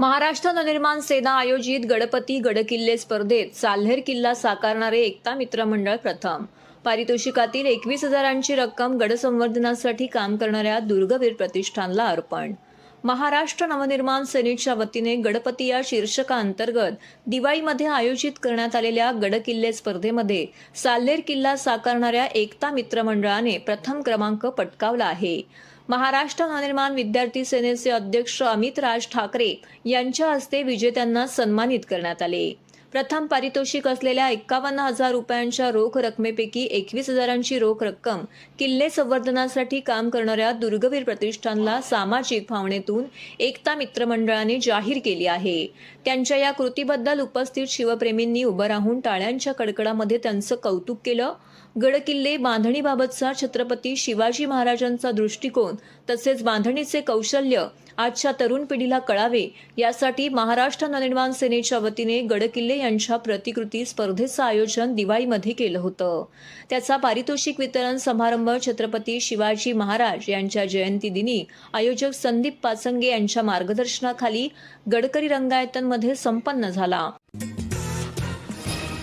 महाराष्ट्र नवनिर्माण सेना आयोजित गडपती गडकिल्ले स्पर्धेत साल्हेर किल्ला साकारणारे एकता मित्र मंडळ प्रथम. पारितोषिकातील 21,000ची रक्कम गडसंवर्धनासाठी काम करणाऱ्या दुर्गवीर प्रतिष्ठानला अर्पण. महाराष्ट्र नवनिर्माण सेनेच्या वतीने गडपती या शीर्षकाअंतर्गत दिवाळीमध्ये आयोजित करण्यात आलेल्या गडकिल्ले स्पर्धेमध्ये साल्हेर किल्ला साकारणाऱ्या एकता मित्र मंडळाने प्रथम क्रमांक पटकावला आहे. महाराष्ट्र नवनिर्माण विद्यार्थी सेनेचे अध्यक्ष अमित राज ठाकरे यांच्या हस्ते विजेत्यांना सन्मानित करण्यात आले. प्रथम पारितोषिक असलेल्या 51,000 रुपयांच्या रोख रकमेपैकी 21,000ची रोख रक्कम किल्ले संवर्धनासाठी काम करणाऱ्या दुर्गवीर प्रतिष्ठानला सामाजिक भावनेतून एकता मित्र मंडळाने जाहीर केली आहे. त्यांच्या या कृतीबद्दल उपस्थित शिवप्रेमींनी उभं राहून टाळ्यांच्या कडकडामध्ये त्यांचं कौतुक केलं. गडकिल्ले बांधणीबाबतचा छत्रपती शिवाजी महाराजांचा दृष्टिकोन तसेच बांधणीचे कौशल्य आजच्या तरुण पिढीला कळावे यासाठी महाराष्ट्र नवनिर्माण सेनेच्या वतीने गडकिल्ले यांच्या प्रतिकृती स्पर्धेचं आयोजन दिवाळीमध्ये केलं होतं. त्याचा पारितोषिक वितरण समारंभ छत्रपती शिवाजी महाराज यांच्या जयंतीदिनी आयोजक संदीप पाचंगे यांच्या मार्गदर्शनाखाली गडकरी रंगायतनमध्ये संपन्न झाला.